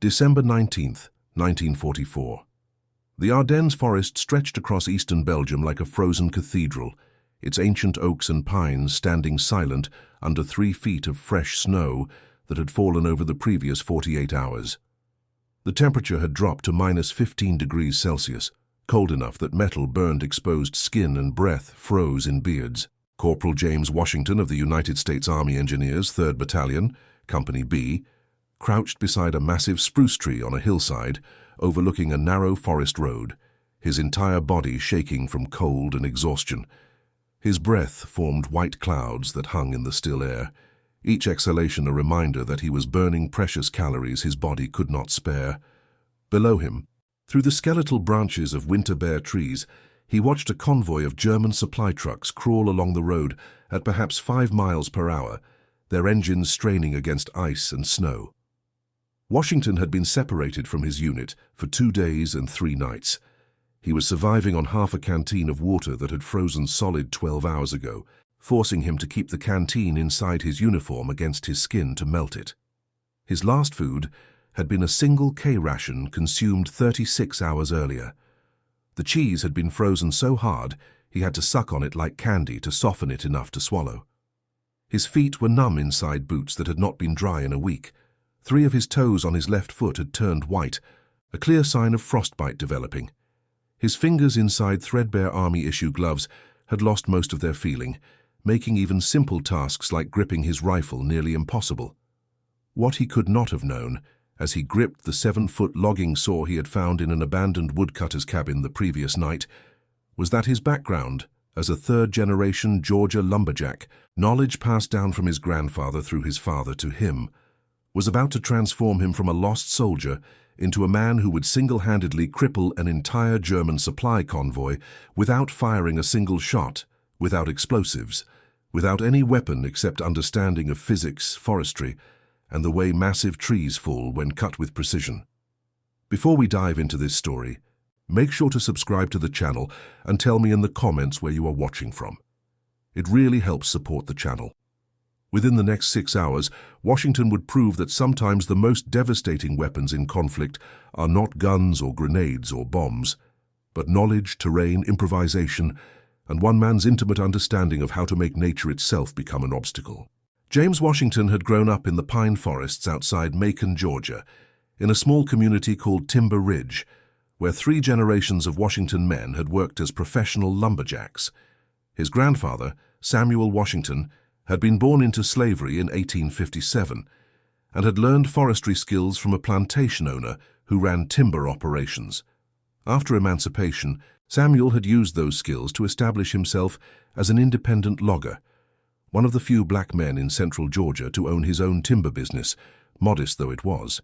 December 19th, 1944. The Ardennes forest stretched across eastern Belgium like a frozen cathedral, its ancient oaks and pines standing silent under 3 feet of fresh snow that had fallen over the previous 48 hours. The temperature had dropped to -15 degrees Celsius, cold enough that metal burned exposed skin and breath froze in beards. Corporal James Washington of the United States Army Engineers, 3rd Battalion, Company B, crouched beside a massive spruce tree on a hillside, overlooking a narrow forest road, his entire body shaking from cold and exhaustion. His breath formed white clouds that hung in the still air, each exhalation a reminder that he was burning precious calories his body could not spare. Below him, through the skeletal branches of winter-bare trees, he watched a convoy of German supply trucks crawl along the road at perhaps 5 miles per hour, their engines straining against ice and snow. Washington had been separated from his unit for 2 days and 3 nights. He was surviving on half a canteen of water that had frozen solid 12 hours ago, forcing him to keep the canteen inside his uniform against his skin to melt it. His last food had been a single K ration consumed 36 hours earlier. The cheese had been frozen so hard he had to suck on it like candy to soften it enough to swallow. His feet were numb inside boots that had not been dry in a week. 3 of his toes on his left foot had turned white, a clear sign of frostbite developing. His fingers inside threadbare army-issue gloves had lost most of their feeling, making even simple tasks like gripping his rifle nearly impossible. What he could not have known, as he gripped the 7-foot logging saw he had found in an abandoned woodcutter's cabin the previous night, was that his background, as a 3rd-generation Georgia lumberjack, knowledge passed down from his grandfather through his father to him, was about to transform him from a lost soldier into a man who would single-handedly cripple an entire German supply convoy without firing a single shot, without explosives, without any weapon except understanding of physics, forestry, and the way massive trees fall when cut with precision. Before we dive into this story, make sure to subscribe to the channel and tell me in the comments where you are watching from. It really helps support the channel. Within the next 6 hours, Washington would prove that sometimes the most devastating weapons in conflict are not guns or grenades or bombs, but knowledge, terrain, improvisation, and one man's intimate understanding of how to make nature itself become an obstacle. James Washington had grown up in the pine forests outside Macon, Georgia, in a small community called Timber Ridge, where 3 generations of Washington men had worked as professional lumberjacks. His grandfather, Samuel Washington, had been born into slavery in 1857 and had learned forestry skills from a plantation owner who ran timber operations. After emancipation, Samuel had used those skills to establish himself as an independent logger, one of the few black men in central Georgia to own his own timber business, modest though it was.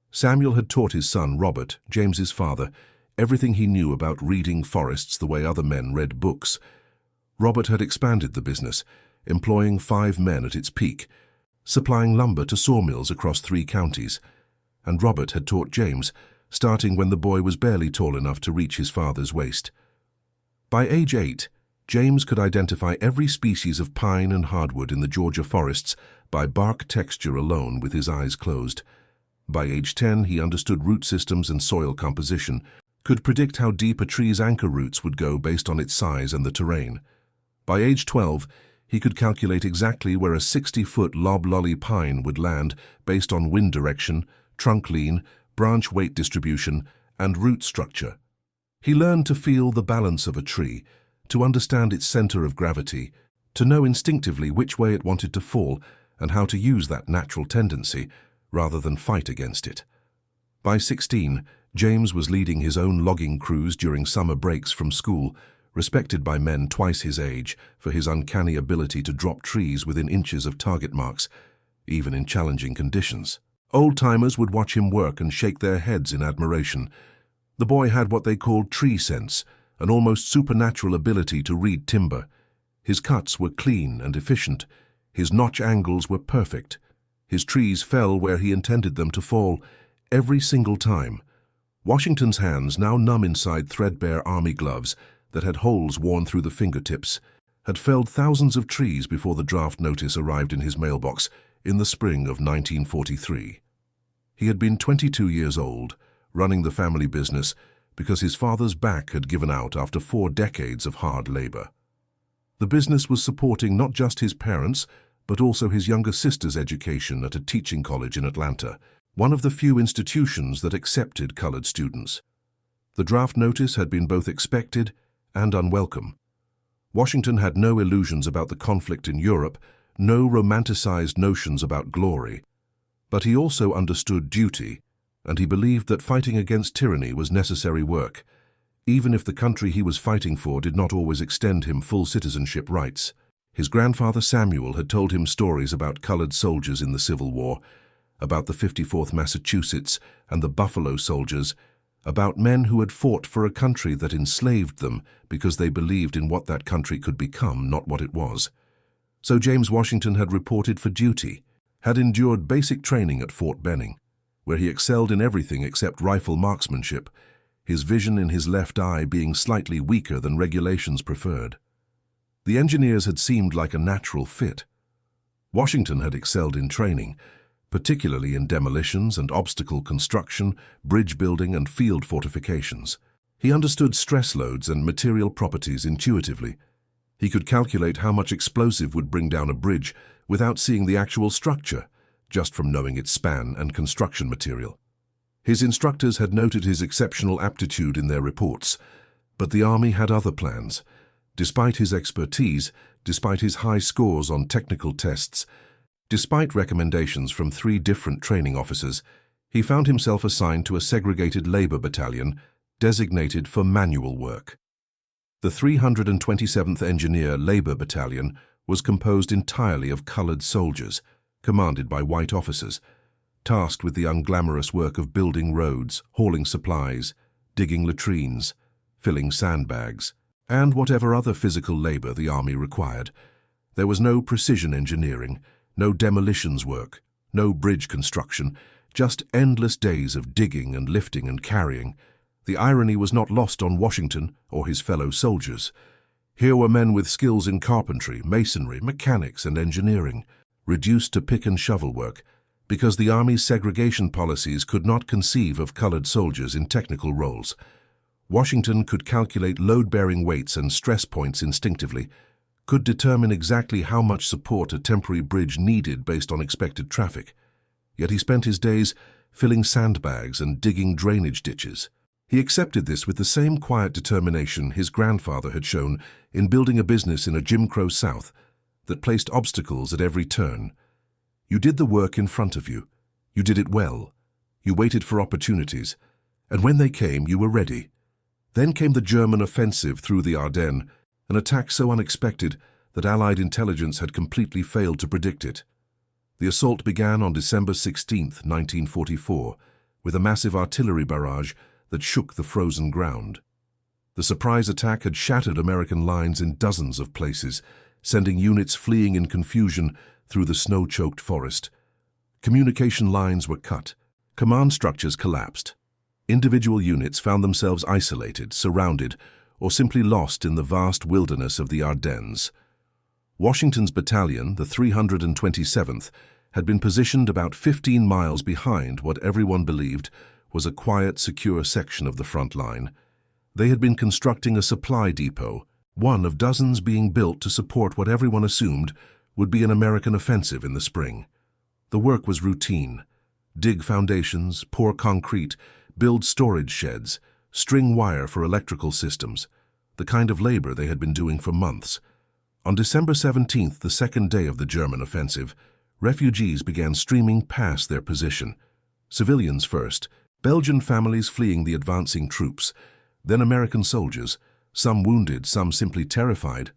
Samuel had taught his son Robert, James's father, everything he knew about reading forests the way other men read books. Robert had expanded the business, employing 5 men at its peak, supplying lumber to sawmills across 3 counties, and Robert had taught James, starting when the boy was barely tall enough to reach his father's waist. By age 8, James could identify every species of pine and hardwood in the Georgia forests by bark texture alone with his eyes closed. By age 10, he understood root systems and soil composition, could predict how deep a tree's anchor roots would go based on its size and the terrain. By age 12, he could calculate exactly where a 60-foot loblolly pine would land based on wind direction, trunk lean, branch weight distribution, and root structure. He learned to feel the balance of a tree, to understand its center of gravity, to know instinctively which way it wanted to fall and how to use that natural tendency rather than fight against it. By 16, James was leading his own logging crews during summer breaks from school, respected by men twice his age for his uncanny ability to drop trees within inches of target marks, even in challenging conditions. Old-timers would watch him work and shake their heads in admiration. The boy had what they called tree sense, an almost supernatural ability to read timber. His cuts were clean and efficient. His notch angles were perfect. His trees fell where he intended them to fall, every single time. Washington's hands, now numb inside threadbare army gloves that had holes worn through the fingertips, had felled thousands of trees before the draft notice arrived in his mailbox in the spring of 1943. He had been 22 years old, running the family business because his father's back had given out after 4 decades of hard labor. The business was supporting not just his parents, but also his younger sister's education at a teaching college in Atlanta, one of the few institutions that accepted colored students. The draft notice had been both expected and unwelcome. Washington had no illusions about the conflict in Europe, no romanticized notions about glory. But he also understood duty, and he believed that fighting against tyranny was necessary work, even if the country he was fighting for did not always extend him full citizenship rights. His grandfather Samuel had told him stories about colored soldiers in the Civil War, about the 54th Massachusetts and the Buffalo Soldiers, about men who had fought for a country that enslaved them because they believed in what that country could become, not what it was. So James Washington had reported for duty, had endured basic training at Fort Benning, where he excelled in everything except rifle marksmanship, his vision in his left eye being slightly weaker than regulations preferred. The engineers had seemed like a natural fit. Washington had excelled in training, particularly in demolitions and obstacle construction, bridge building and field fortifications. He understood stress loads and material properties intuitively. He could calculate how much explosive would bring down a bridge without seeing the actual structure, just from knowing its span and construction material. His instructors had noted his exceptional aptitude in their reports, but the Army had other plans. Despite his expertise, despite his high scores on technical tests, despite recommendations from 3 different training officers, he found himself assigned to a segregated labor battalion designated for manual work. The 327th Engineer Labor Battalion was composed entirely of colored soldiers, commanded by white officers, tasked with the unglamorous work of building roads, hauling supplies, digging latrines, filling sandbags, and whatever other physical labor the Army required. There was no precision engineering, no demolitions work, no bridge construction, just endless days of digging and lifting and carrying. The irony was not lost on Washington or his fellow soldiers. Here were men with skills in carpentry, masonry, mechanics, and engineering, reduced to pick and shovel work, because the Army's segregation policies could not conceive of colored soldiers in technical roles. Washington could calculate load-bearing weights and stress points instinctively, could determine exactly how much support a temporary bridge needed based on expected traffic. Yet he spent his days filling sandbags and digging drainage ditches. He accepted this with the same quiet determination his grandfather had shown in building a business in a Jim Crow South that placed obstacles at every turn. You did the work in front of you. You did it well. You waited for opportunities, and when they came, you were ready. Then came the German offensive through the Ardennes, an attack so unexpected that Allied intelligence had completely failed to predict it. The assault began on December 16, 1944, with a massive artillery barrage that shook the frozen ground. The surprise attack had shattered American lines in dozens of places, sending units fleeing in confusion through the snow-choked forest. Communication lines were cut. Command structures collapsed. Individual units found themselves isolated, surrounded, or simply lost in the vast wilderness of the Ardennes. Washington's battalion, the 327th, had been positioned about 15 miles behind what everyone believed was a quiet, secure section of the front line. They had been constructing a supply depot, one of dozens being built to support what everyone assumed would be an American offensive in the spring. The work was routine. Dig foundations, pour concrete, build storage sheds, string wire for electrical systems, the kind of labor they had been doing for months. On December 17th, the second day of the German offensive, refugees began streaming past their position. Civilians first, Belgian families fleeing the advancing troops, then American soldiers, some wounded, some simply terrified,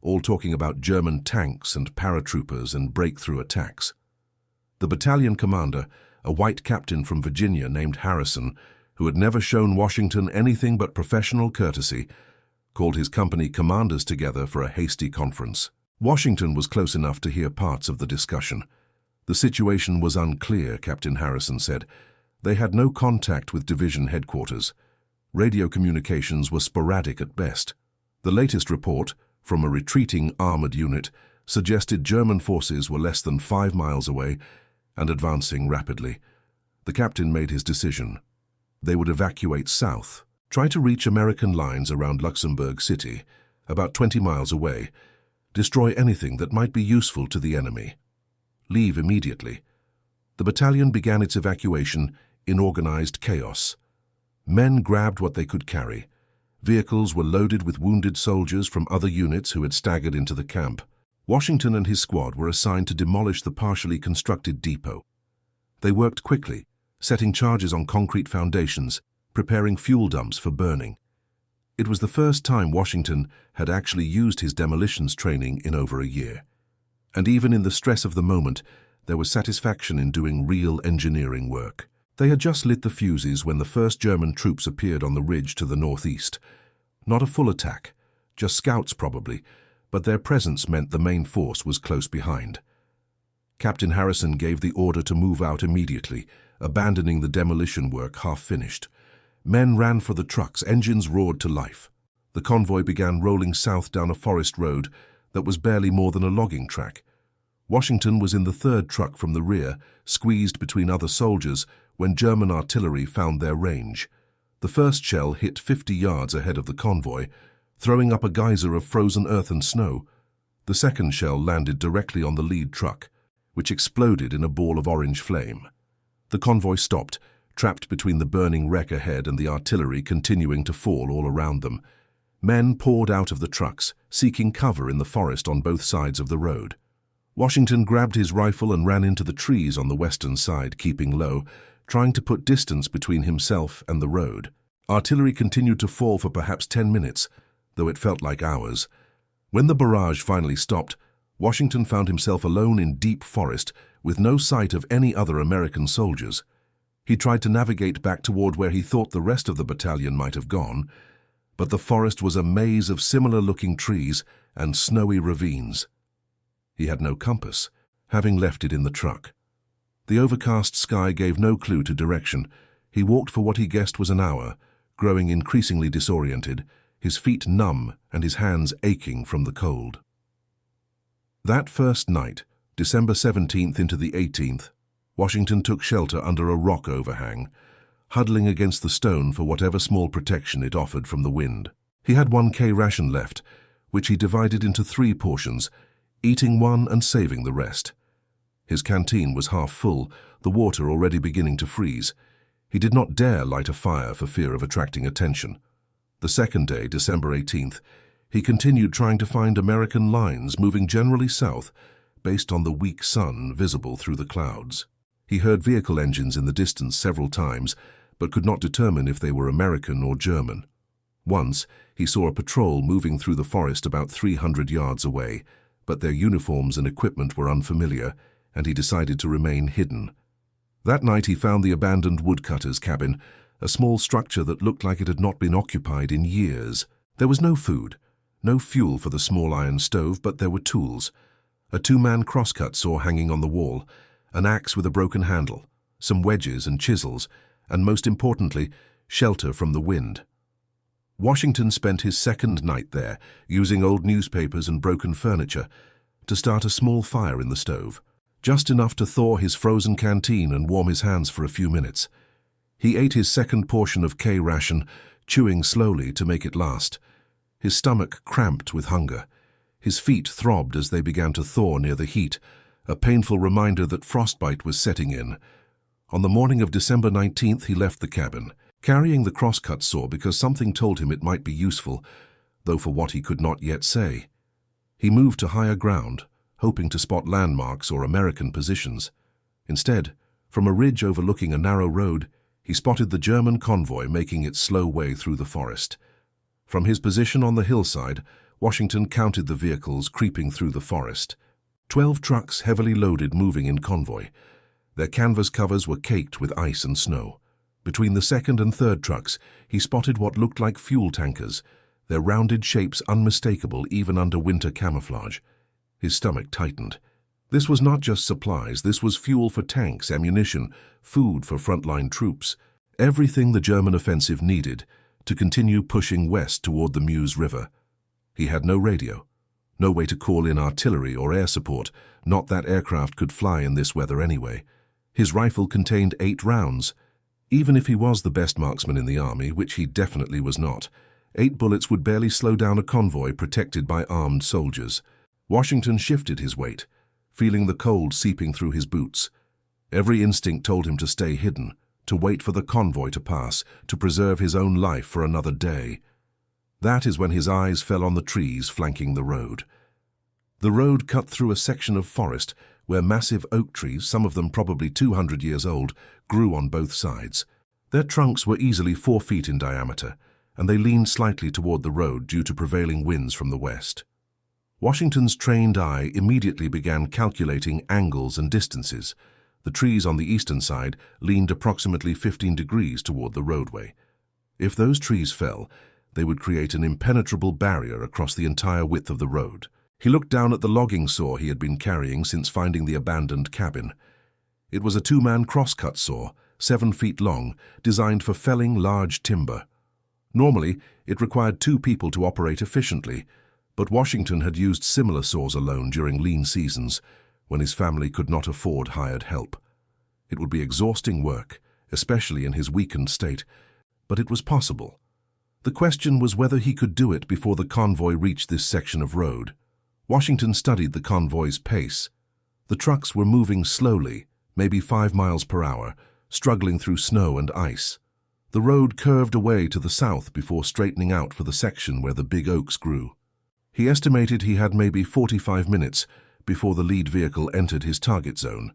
all talking about German tanks and paratroopers and breakthrough attacks. The battalion commander, a white captain from Virginia named Harrison, who had never shown Washington anything but professional courtesy, called his company commanders together for a hasty conference. Washington was close enough to hear parts of the discussion. The situation was unclear, Captain Harrison said. They had no contact with division headquarters. Radio communications were sporadic at best. The latest report, from a retreating armored unit, suggested German forces were less than 5 miles away and advancing rapidly. The captain made his decision. They would evacuate south, try to reach American lines around Luxembourg City, about 20 miles away, destroy anything that might be useful to the enemy. Leave immediately. The battalion began its evacuation in organized chaos. Men grabbed what they could carry. Vehicles were loaded with wounded soldiers from other units who had staggered into the camp. Washington and his squad were assigned to demolish the partially constructed depot. They worked quickly, setting charges on concrete foundations, preparing fuel dumps for burning. It was the first time Washington had actually used his demolitions training in over a year. And even in the stress of the moment, there was satisfaction in doing real engineering work. They had just lit the fuses when the first German troops appeared on the ridge to the northeast. Not a full attack, just scouts probably, but their presence meant the main force was close behind. Captain Harrison gave the order to move out immediately, abandoning the demolition work half finished. Men ran for the trucks, engines roared to life. The convoy began rolling south down a forest road that was barely more than a logging track. Washington was in the third truck from the rear, squeezed between other soldiers, when German artillery found their range. The first shell hit 50 yards ahead of the convoy, throwing up a geyser of frozen earth and snow. The second shell landed directly on the lead truck, which exploded in a ball of orange flame. The convoy stopped, trapped between the burning wreck ahead and the artillery continuing to fall all around them. Men poured out of the trucks, seeking cover in the forest on both sides of the road. Washington grabbed his rifle and ran into the trees on the western side, keeping low, trying to put distance between himself and the road. Artillery continued to fall for perhaps 10 minutes, though it felt like hours. When the barrage finally stopped, Washington found himself alone in deep forest with no sight of any other American soldiers. He tried to navigate back toward where he thought the rest of the battalion might have gone, but the forest was a maze of similar-looking trees and snowy ravines. He had no compass, having left it in the truck. The overcast sky gave no clue to direction. He walked for what he guessed was an hour, growing increasingly disoriented, his feet numb and his hands aching from the cold. That first night, December 17th into the 18th, Washington took shelter under a rock overhang, huddling against the stone for whatever small protection it offered from the wind. He had 1K ration left, which he divided into 3 portions, eating one and saving the rest. His canteen was half full, the water already beginning to freeze. He did not dare light a fire for fear of attracting attention. The second day, December 18th, he continued trying to find American lines moving generally south, based on the weak sun visible through the clouds. He heard vehicle engines in the distance several times, but could not determine if they were American or German. Once, he saw a patrol moving through the forest about 300 yards away, but their uniforms and equipment were unfamiliar, and he decided to remain hidden. That night he found the abandoned woodcutter's cabin, a small structure that looked like it had not been occupied in years. There was no food, no fuel for the small iron stove, but there were tools. A 2-man crosscut saw hanging on the wall, an axe with a broken handle, some wedges and chisels, and most importantly, shelter from the wind. Washington spent his second night there, using old newspapers and broken furniture, to start a small fire in the stove, just enough to thaw his frozen canteen and warm his hands for a few minutes. He ate his second portion of K ration, chewing slowly to make it last. His stomach cramped with hunger. His feet throbbed as they began to thaw near the heat, a painful reminder that frostbite was setting in. On the morning of December 19th, he left the cabin, carrying the crosscut saw because something told him it might be useful, though for what he could not yet say. He moved to higher ground, hoping to spot landmarks or American positions. Instead, from a ridge overlooking a narrow road, he spotted the German convoy making its slow way through the forest. From his position on the hillside, Washington counted the vehicles creeping through the forest. 12 trucks heavily loaded moving in convoy. Their canvas covers were caked with ice and snow. Between the second and third trucks, he spotted what looked like fuel tankers, their rounded shapes unmistakable even under winter camouflage. His stomach tightened. This was not just supplies, this was fuel for tanks, ammunition, food for frontline troops, everything the German offensive needed to continue pushing west toward the Meuse River. He had no radio, no way to call in artillery or air support, not that aircraft could fly in this weather anyway. His rifle contained 8 rounds. Even if he was the best marksman in the army, which he definitely was not, 8 bullets would barely slow down a convoy protected by armed soldiers. Washington shifted his weight, feeling the cold seeping through his boots. Every instinct told him to stay hidden, to wait for the convoy to pass, to preserve his own life for another day. That is when his eyes fell on the trees flanking the road. The road cut through a section of forest where massive oak trees, some of them probably 200 years old, grew on both sides. Their trunks were easily 4 feet in diameter, and they leaned slightly toward the road due to prevailing winds from the west. Washington's trained eye immediately began calculating angles and distances. The trees on the eastern side leaned approximately 15 degrees toward the roadway. If those trees fell, they would create an impenetrable barrier across the entire width of the road. He looked down at the logging saw he had been carrying since finding the abandoned cabin. It was a 2-man crosscut saw, 7 feet long, designed for felling large timber. Normally, it required 2 people to operate efficiently, but Washington had used similar saws alone during lean seasons, when his family could not afford hired help. It would be exhausting work, especially in his weakened state, but it was possible. The question was whether he could do it before the convoy reached this section of road. Washington studied the convoy's pace. The trucks were moving slowly, maybe 5 miles per hour, struggling through snow and ice. The road curved away to the south before straightening out for the section where the big oaks grew. He estimated he had maybe 45 minutes before the lead vehicle entered his target zone.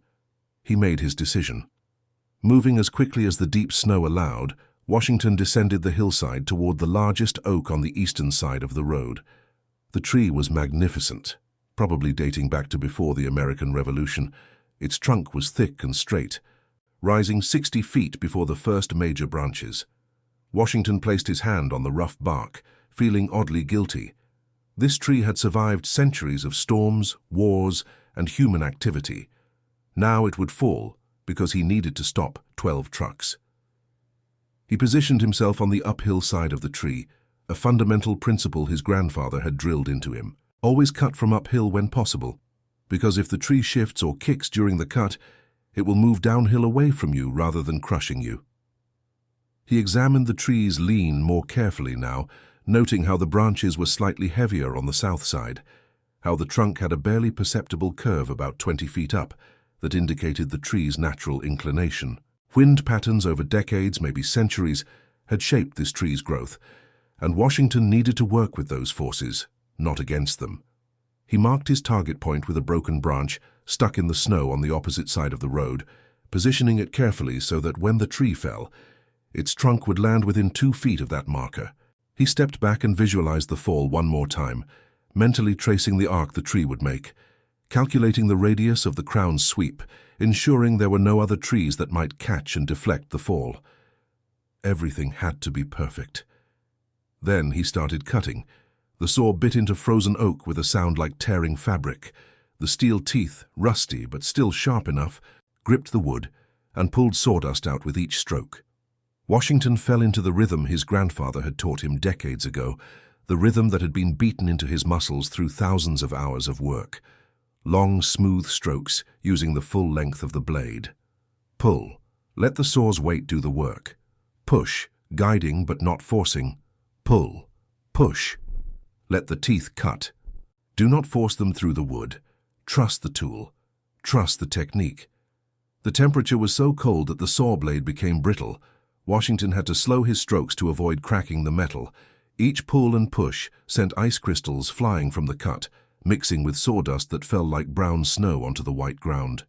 He made his decision. Moving as quickly as the deep snow allowed, Washington descended the hillside toward the largest oak on the eastern side of the road. The tree was magnificent, probably dating back to before the American Revolution. Its trunk was thick and straight, rising 60 feet before the first major branches. Washington placed his hand on the rough bark, feeling oddly guilty. This tree had survived centuries of storms, wars, and human activity. Now it would fall because he needed to stop 12 trucks. He positioned himself on the uphill side of the tree, a fundamental principle his grandfather had drilled into him. Always cut from uphill when possible, because if the tree shifts or kicks during the cut, it will move downhill away from you rather than crushing you. He examined the tree's lean more carefully now, noting how the branches were slightly heavier on the south side, how the trunk had a barely perceptible curve about 20 feet up that indicated the tree's natural inclination. Wind patterns over decades, maybe centuries, had shaped this tree's growth, and Washington needed to work with those forces, not against them. He marked his target point with a broken branch stuck in the snow on the opposite side of the road, positioning it carefully so that when the tree fell, its trunk would land within 2 feet of that marker. He stepped back and visualized the fall one more time, mentally tracing the arc the tree would make, calculating the radius of the crown's sweep, ensuring there were no other trees that might catch and deflect the fall. Everything had to be perfect. Then he started cutting. The saw bit into frozen oak with a sound like tearing fabric. The steel teeth, rusty but still sharp enough, gripped the wood and pulled sawdust out with each stroke. Washington fell into the rhythm his grandfather had taught him decades ago, the rhythm that had been beaten into his muscles through thousands of hours of work. Long, smooth strokes using the full length of the blade. Pull. Let the saw's weight do the work. Push, guiding but not forcing. Pull. Push. Let the teeth cut. Do not force them through the wood. Trust the tool. Trust the technique. The temperature was so cold that the saw blade became brittle. Washington had to slow his strokes to avoid cracking the metal. Each pull and push sent ice crystals flying from the cut, mixing with sawdust that fell like brown snow onto the white ground.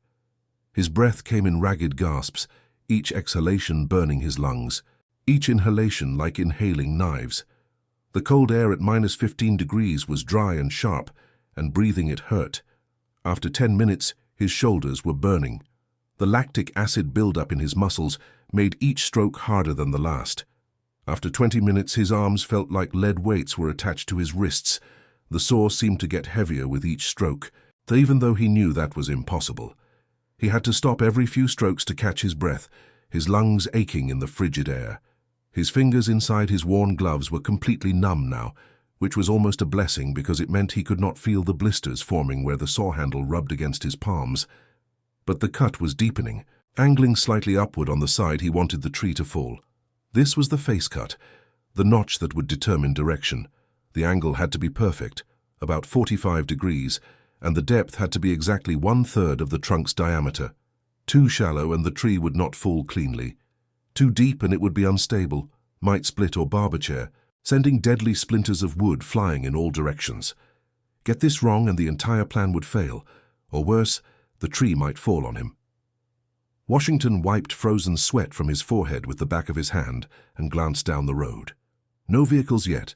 His breath came in ragged gasps, each exhalation burning his lungs, each inhalation like inhaling knives. The cold air at -15 degrees was dry and sharp, and breathing it hurt. After 10 minutes, his shoulders were burning. The lactic acid buildup in his muscles made each stroke harder than the last. After 20 minutes, his arms felt like lead weights were attached to his wrists. The saw seemed to get heavier with each stroke, even though he knew that was impossible. He had to stop every few strokes to catch his breath, his lungs aching in the frigid air. His fingers inside his worn gloves were completely numb now, which was almost a blessing because it meant he could not feel the blisters forming where the saw handle rubbed against his palms. But the cut was deepening. Angling slightly upward on the side he wanted the tree to fall. This was the face cut, the notch that would determine direction. The angle had to be perfect, about 45 degrees, and the depth had to be exactly 1/3 of the trunk's diameter. Too shallow and the tree would not fall cleanly. Too deep and it would be unstable, might split or barber chair, sending deadly splinters of wood flying in all directions. Get this wrong and the entire plan would fail, or worse, the tree might fall on him. Washington wiped frozen sweat from his forehead with the back of his hand and glanced down the road. No vehicles yet,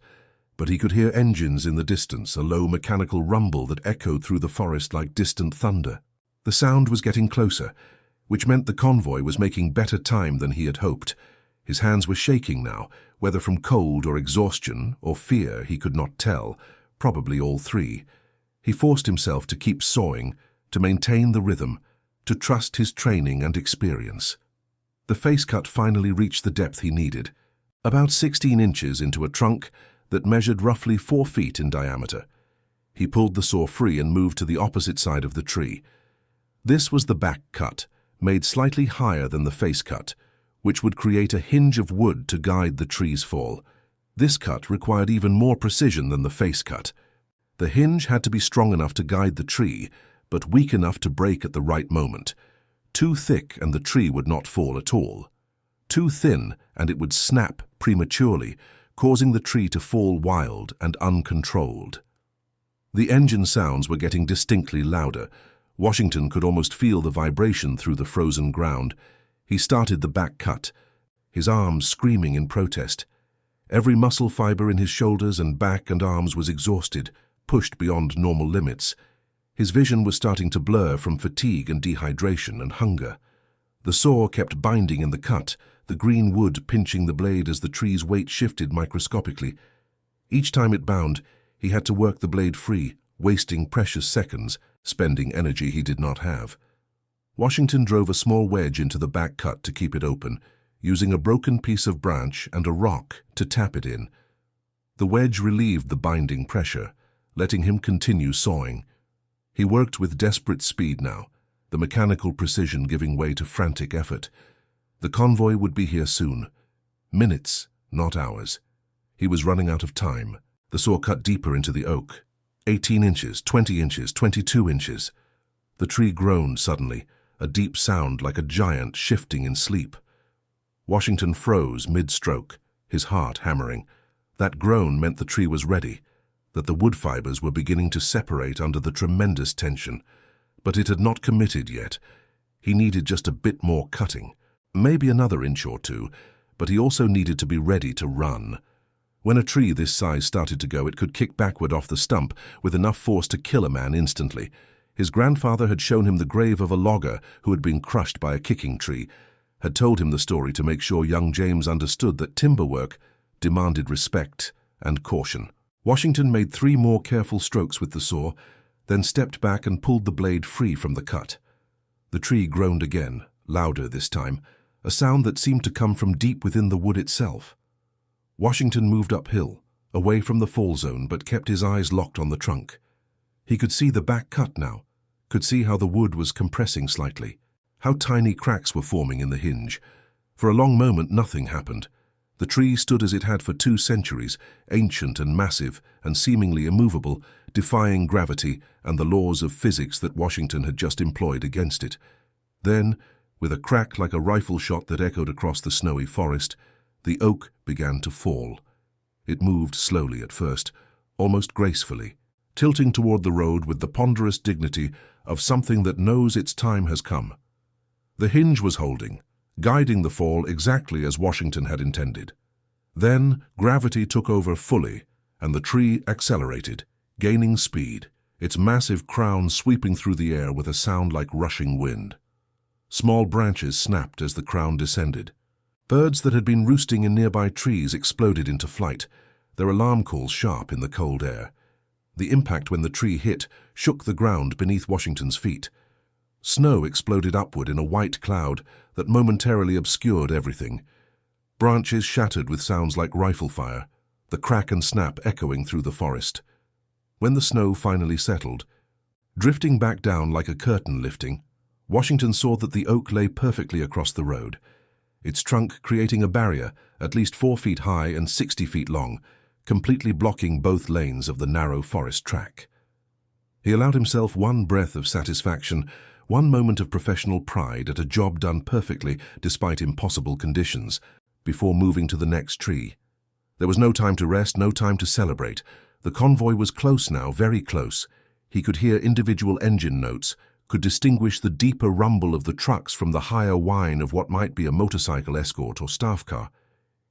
but he could hear engines in the distance, a low mechanical rumble that echoed through the forest like distant thunder. The sound was getting closer, which meant the convoy was making better time than he had hoped. His hands were shaking now, whether from cold or exhaustion or fear he could not tell, probably all three. He forced himself to keep sawing, to maintain the rhythm, to trust his training and experience. The face cut finally reached the depth he needed, about 16 inches into a trunk that measured roughly 4 feet in diameter. He pulled the saw free and moved to the opposite side of the tree. This was the back cut, made slightly higher than the face cut, which would create a hinge of wood to guide the tree's fall. This cut required even more precision than the face cut. The hinge had to be strong enough to guide the tree, but weak enough to break at the right moment. Too thick and the tree would not fall at all. Too thin and it would snap prematurely, causing the tree to fall wild and uncontrolled. The engine sounds were getting distinctly louder. Washington could almost feel the vibration through the frozen ground. He started the back cut, his arms screaming in protest. Every muscle fiber in his shoulders and back and arms was exhausted, pushed beyond normal limits. His vision was starting to blur from fatigue and dehydration and hunger. The saw kept binding in the cut, the green wood pinching the blade as the tree's weight shifted microscopically. Each time it bound, he had to work the blade free, wasting precious seconds, spending energy he did not have. Washington drove a small wedge into the back cut to keep it open, using a broken piece of branch and a rock to tap it in. The wedge relieved the binding pressure, letting him continue sawing. He worked with desperate speed now, the mechanical precision giving way to frantic effort. The convoy would be here soon. Minutes, not hours. He was running out of time. The saw cut deeper into the oak. 18 inches, 20 inches, 22 inches. The tree groaned suddenly, a deep sound like a giant shifting in sleep. Washington froze mid-stroke, his heart hammering. That groan meant the tree was ready, that the wood fibers were beginning to separate under the tremendous tension. But it had not committed yet. He needed just a bit more cutting, maybe another inch or two, but he also needed to be ready to run. When a tree this size started to go, it could kick backward off the stump with enough force to kill a man instantly. His grandfather had shown him the grave of a logger who had been crushed by a kicking tree, had told him the story to make sure young James understood that timber work demanded respect and caution. Washington made 3 more careful strokes with the saw, then stepped back and pulled the blade free from the cut. The tree groaned again, louder this time, a sound that seemed to come from deep within the wood itself. Washington moved uphill, away from the fall zone, but kept his eyes locked on the trunk. He could see the back cut now, could see how the wood was compressing slightly, how tiny cracks were forming in the hinge. For a long moment nothing happened. The tree stood as it had for 2 centuries, ancient and massive and seemingly immovable, defying gravity and the laws of physics that Washington had just employed against it. Then, with a crack like a rifle shot that echoed across the snowy forest, the oak began to fall. It moved slowly at first, almost gracefully, tilting toward the road with the ponderous dignity of something that knows its time has come. The hinge was holding, guiding the fall exactly as Washington had intended. Then gravity took over fully, and the tree accelerated, gaining speed, its massive crown sweeping through the air with a sound like rushing wind. Small branches snapped as the crown descended. Birds that had been roosting in nearby trees exploded into flight, their alarm calls sharp in the cold air. The impact when the tree hit shook the ground beneath Washington's feet. Snow exploded upward in a white cloud that momentarily obscured everything. Branches shattered with sounds like rifle fire, the crack and snap echoing through the forest. When the snow finally settled, drifting back down like a curtain lifting, Washington saw that the oak lay perfectly across the road, its trunk creating a barrier at least 4 feet high and 60 feet long, completely blocking both lanes of the narrow forest track. He allowed himself one breath of satisfaction, one moment of professional pride at a job done perfectly despite impossible conditions, before moving to the next tree. There was no time to rest, no time to celebrate. The convoy was close now, very close. He could hear individual engine notes, could distinguish the deeper rumble of the trucks from the higher whine of what might be a motorcycle escort or staff car.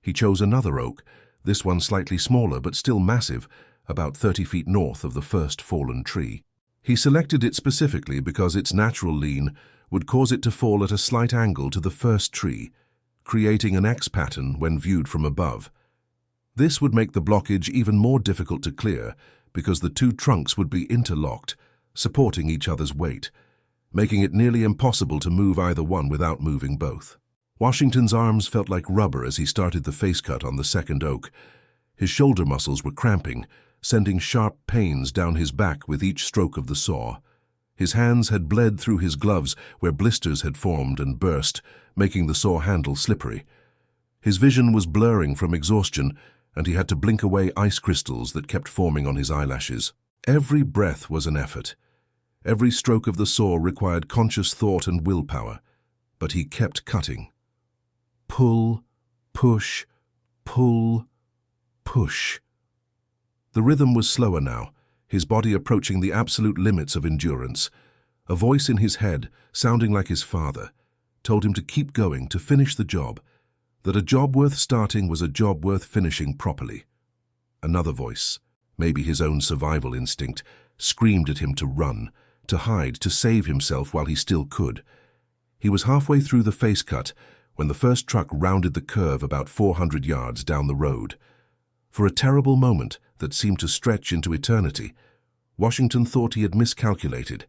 He chose another oak, this one slightly smaller but still massive, about 30 feet north of the first fallen tree. He selected it specifically because its natural lean would cause it to fall at a slight angle to the first tree, creating an X pattern when viewed from above. This would make the blockage even more difficult to clear because the two trunks would be interlocked, supporting each other's weight, making it nearly impossible to move either one without moving both. Washington's arms felt like rubber as he started the face cut on the second oak. His shoulder muscles were cramping, sending sharp pains down his back with each stroke of the saw. His hands had bled through his gloves where blisters had formed and burst, making the saw handle slippery. His vision was blurring from exhaustion, and he had to blink away ice crystals that kept forming on his eyelashes. Every breath was an effort. Every stroke of the saw required conscious thought and willpower, but he kept cutting. Pull, push, pull, push. The rhythm was slower now, his body approaching the absolute limits of endurance. A voice in his head, sounding like his father, told him to keep going, to finish the job, that a job worth starting was a job worth finishing properly. Another voice, maybe his own survival instinct, screamed at him to run, to hide, to save himself while he still could. He was halfway through the face cut when the first truck rounded the curve about 400 yards down the road. For a terrible moment that seemed to stretch into eternity, Washington thought he had miscalculated,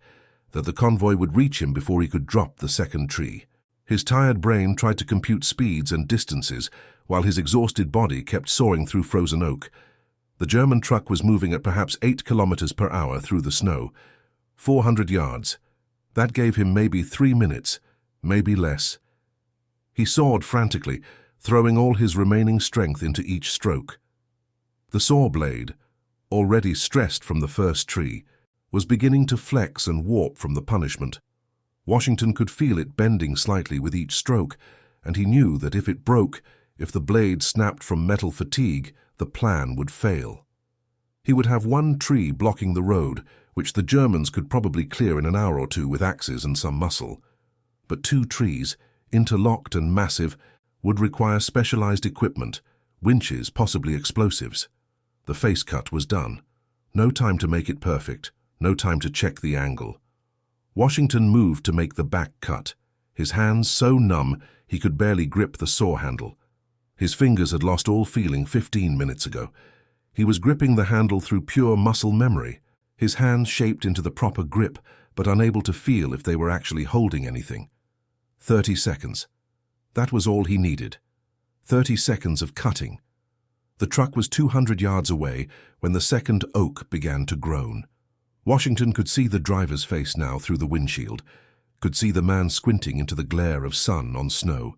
that the convoy would reach him before he could drop the second tree. His tired brain tried to compute speeds and distances while his exhausted body kept soaring through frozen oak. The German truck was moving at perhaps 8 kilometers per hour through the snow. 400 yards. That gave him maybe 3 minutes, maybe less. He sawed frantically, throwing all his remaining strength into each stroke. The saw blade, already stressed from the first tree, was beginning to flex and warp from the punishment. Washington could feel it bending slightly with each stroke, and he knew that if it broke, if the blade snapped from metal fatigue, the plan would fail. He would have one tree blocking the road, which the Germans could probably clear in an hour or two with axes and some muscle. But 2 trees, interlocked and massive, would require specialized equipment, winches, possibly explosives. The face cut was done. No time to make it perfect, no time to check the angle. Washington moved to make the back cut, his hands so numb he could barely grip the saw handle. His fingers had lost all feeling 15 minutes ago. He was gripping the handle through pure muscle memory, his hands shaped into the proper grip, but unable to feel if they were actually holding anything. 30 seconds. That was all he needed. 30 seconds of cutting. The truck was 200 yards away when the second oak began to groan. Washington could see the driver's face now through the windshield, could see the man squinting into the glare of sun on snow,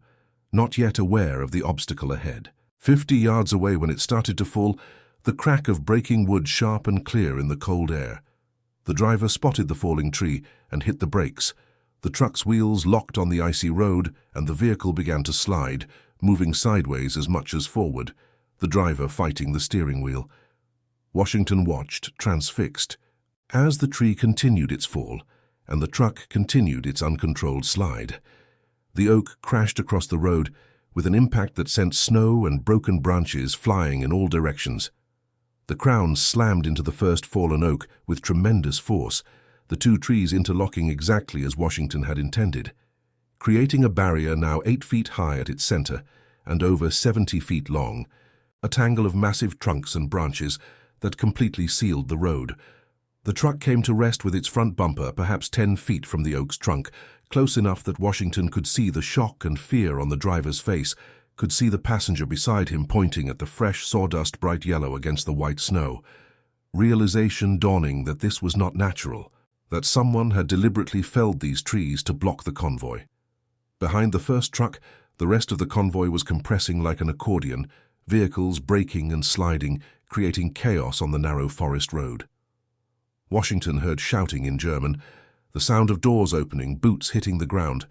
not yet aware of the obstacle ahead. 50 yards away when it started to fall, the crack of breaking wood sharp and clear in the cold air. The driver spotted the falling tree and hit the brakes. The truck's wheels locked on the icy road and the vehicle began to slide, moving sideways as much as forward, the driver fighting the steering wheel. Washington watched, transfixed, as the tree continued its fall and the truck continued its uncontrolled slide. The oak crashed across the road with an impact that sent snow and broken branches flying in all directions. The crown slammed into the first fallen oak with tremendous force, the 2 trees interlocking exactly as Washington had intended, creating a barrier now 8 feet high at its center and over 70 feet long, a tangle of massive trunks and branches that completely sealed the road. The truck came to rest with its front bumper perhaps 10 feet from the oak's trunk, close enough that Washington could see the shock and fear on the driver's face, could see the passenger beside him pointing at the fresh sawdust bright yellow against the white snow. Realization dawning that this was not natural. that someone had deliberately felled these trees to block the convoy. Behind the first truck, the rest of the convoy was compressing like an accordion, vehicles braking and sliding, creating chaos on the narrow forest road. Washington heard shouting in German, the sound of doors opening, boots hitting the ground.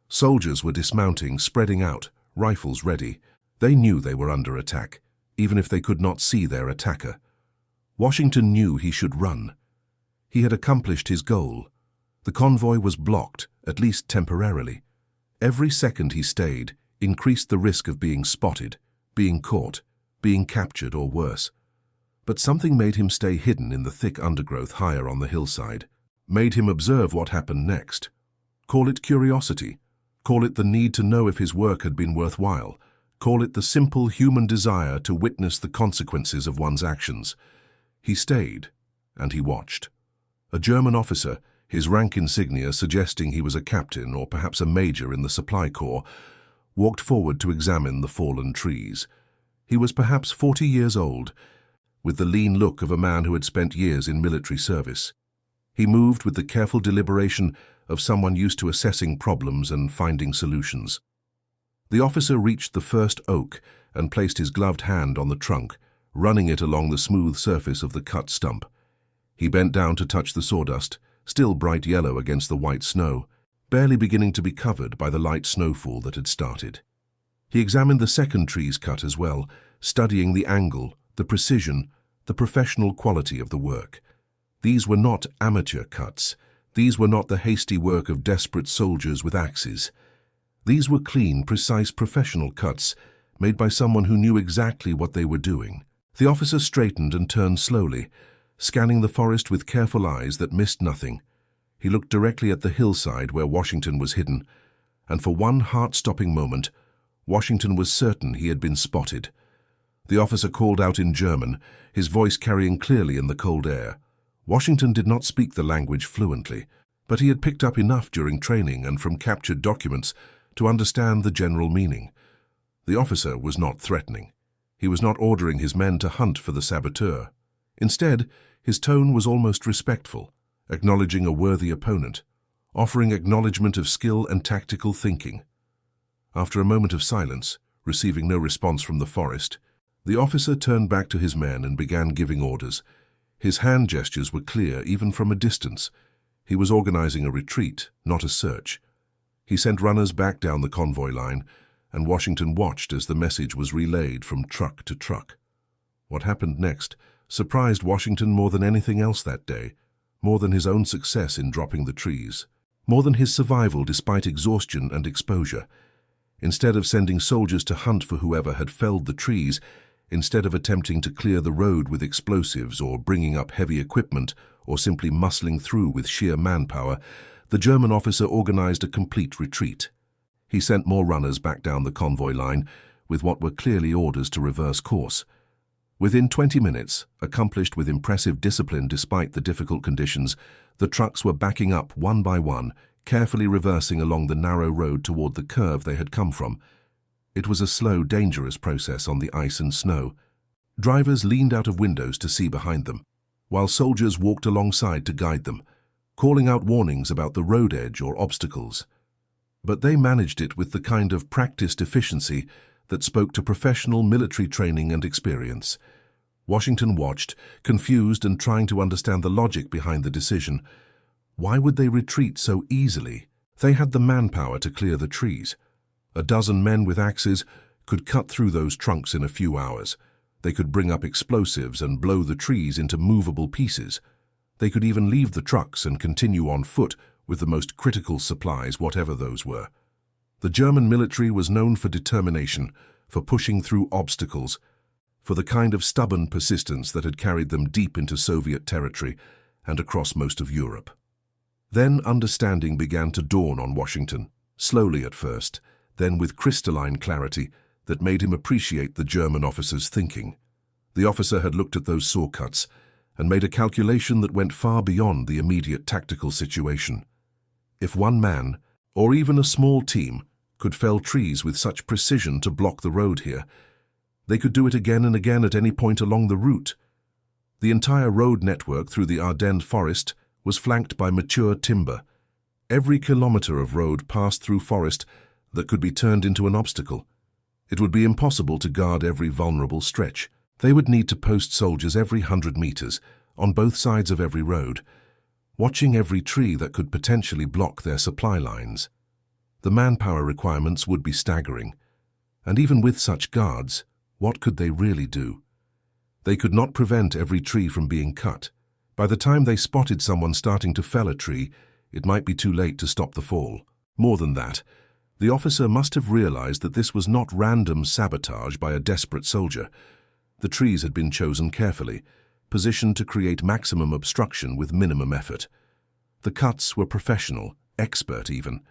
Soldiers were dismounting, spreading out, rifles ready. They knew they were under attack, even if they could not see their attacker. Washington knew he should run. He had accomplished his goal. The convoy was blocked, at least temporarily. Every second he stayed increased the risk of being spotted, being caught, being captured or worse. But something made him stay hidden in the thick undergrowth higher on the hillside, made him observe what happened next. Call it curiosity, call it the need to know if his work had been worthwhile, call it the simple human desire to witness the consequences of one's actions. He stayed, and he watched. A German officer, his rank insignia suggesting he was a captain or perhaps a major in the supply corps, walked forward to examine the fallen trees. He was perhaps 40 years old, with the lean look of a man who had spent years in military service. He moved with the careful deliberation of someone used to assessing problems and finding solutions. The officer reached the first oak and placed his gloved hand on the trunk, running it along the smooth surface of the cut stump. He bent down to touch the sawdust, still bright yellow against the white snow, barely beginning to be covered by the light snowfall that had started. He examined the second tree's cut as well, studying the angle, the precision, the professional quality of the work. These were not amateur cuts. These were not the hasty work of desperate soldiers with axes. These were clean, precise professional cuts made by someone who knew exactly what they were doing. The officer straightened and turned slowly, scanning the forest with careful eyes that missed nothing. He looked directly at the hillside where Washington was hidden, and for one heart-stopping moment, Washington was certain he had been spotted. The officer called out in German, his voice carrying clearly in the cold air. Washington did not speak the language fluently, but he had picked up enough during training and from captured documents to understand the general meaning. The officer was not threatening. He was not ordering his men to hunt for the saboteur. Instead, his tone was almost respectful, acknowledging a worthy opponent, offering acknowledgement of skill and tactical thinking. After a moment of silence, receiving no response from the forest, the officer turned back to his men and began giving orders. His hand gestures were clear even from a distance. He was organizing a retreat, not a search. He sent runners back down the convoy line, and Washington watched as the message was relayed from truck to truck. What happened next surprised Washington more than anything else that day, more than his own success in dropping the trees, more than his survival despite exhaustion and exposure. Instead of sending soldiers to hunt for whoever had felled the trees, instead of attempting to clear the road with explosives or bringing up heavy equipment or simply muscling through with sheer manpower, the German officer organized a complete retreat. He sent more runners back down the convoy line with what were clearly orders to reverse course. Within 20 minutes, accomplished with impressive discipline despite the difficult conditions, the trucks were backing up one by one, carefully reversing along the narrow road toward the curve they had come from. It was a slow, dangerous process on the ice and snow. Drivers leaned out of windows to see behind them, while soldiers walked alongside to guide them, calling out warnings about the road edge or obstacles. But they managed it with the kind of practiced efficiency that spoke to professional military training and experience. Washington watched, confused and trying to understand the logic behind the decision. Why would they retreat so easily? They had the manpower to clear the trees. A dozen men with axes could cut through those trunks in a few hours. They could bring up explosives and blow the trees into movable pieces. They could even leave the trucks and continue on foot with the most critical supplies, whatever those were. The German military was known for determination, for pushing through obstacles, for the kind of stubborn persistence that had carried them deep into Soviet territory and across most of Europe. Then understanding began to dawn on Washington, slowly at first, then with crystalline clarity that made him appreciate the German officer's thinking. The officer had looked at those saw cuts and made a calculation that went far beyond the immediate tactical situation. If one man, or even a small team, could fell trees with such precision to block the road here, they could do it again and again at any point along the route. The entire road network through the Ardennes forest was flanked by mature timber. Every kilometer of road passed through forest that could be turned into an obstacle. It would be impossible to guard every vulnerable stretch. They would need to post soldiers every 100 meters, on both sides of every road, watching every tree that could potentially block their supply lines. The manpower requirements would be staggering. And even with such guards, what could they really do? They could not prevent every tree from being cut. By the time they spotted someone starting to fell a tree, it might be too late to stop the fall. More than that, the officer must have realized that this was not random sabotage by a desperate soldier. The trees had been chosen carefully, positioned to create maximum obstruction with minimum effort. The cuts were professional, expert even.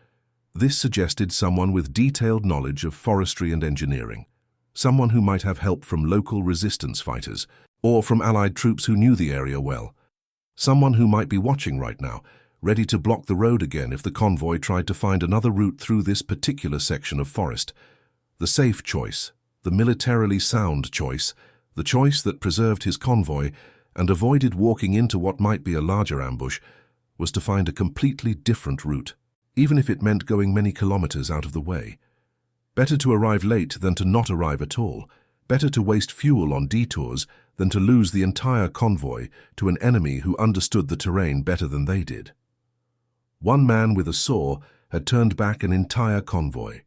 This suggested someone with detailed knowledge of forestry and engineering, someone who might have help from local resistance fighters, or from Allied troops who knew the area well. Someone who might be watching right now, ready to block the road again if the convoy tried to find another route through this particular section of forest. The safe choice, the militarily sound choice, the choice that preserved his convoy and avoided walking into what might be a larger ambush, was to find a completely different route, even if it meant going many kilometers out of the way. Better to arrive late than to not arrive at all. Better to waste fuel on detours than to lose the entire convoy to an enemy who understood the terrain better than they did. One man with a saw had turned back an entire convoy,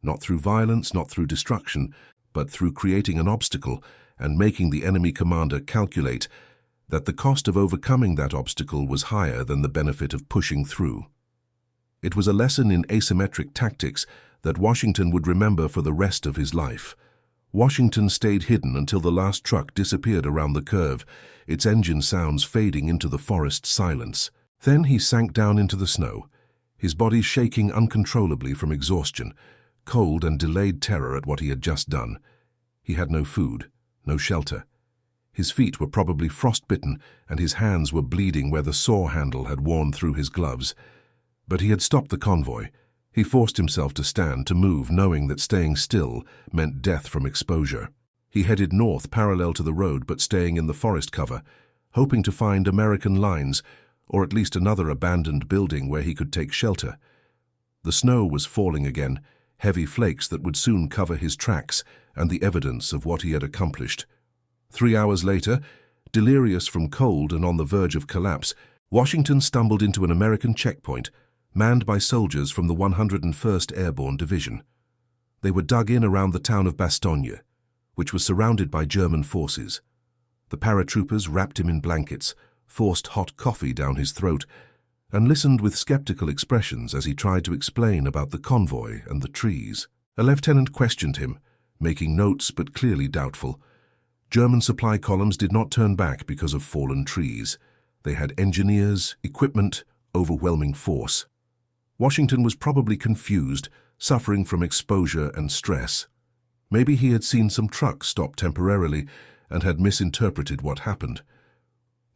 not through violence, not through destruction, but through creating an obstacle and making the enemy commander calculate that the cost of overcoming that obstacle was higher than the benefit of pushing through. It was a lesson in asymmetric tactics that Washington would remember for the rest of his life. Washington stayed hidden until the last truck disappeared around the curve, its engine sounds fading into the forest silence. Then he sank down into the snow, his body shaking uncontrollably from exhaustion, cold and delayed terror at what he had just done. He had no food, no shelter. His feet were probably frostbitten and his hands were bleeding where the saw handle had worn through his gloves. But he had stopped the convoy. He forced himself to stand, to move, knowing that staying still meant death from exposure. He headed north parallel to the road but staying in the forest cover, hoping to find American lines or at least another abandoned building where he could take shelter. The snow was falling again, heavy flakes that would soon cover his tracks and the evidence of what he had accomplished. 3 hours later, delirious from cold and on the verge of collapse, Washington stumbled into an American checkpoint, manned by soldiers from the 101st Airborne Division. They were dug in around the town of Bastogne, which was surrounded by German forces. The paratroopers wrapped him in blankets, forced hot coffee down his throat, and listened with skeptical expressions as he tried to explain about the convoy and the trees. A lieutenant questioned him, making notes but clearly doubtful. German supply columns did not turn back because of fallen trees. They had engineers, equipment, overwhelming force. Washington was probably confused, suffering from exposure and stress. Maybe he had seen some trucks stop temporarily and had misinterpreted what happened.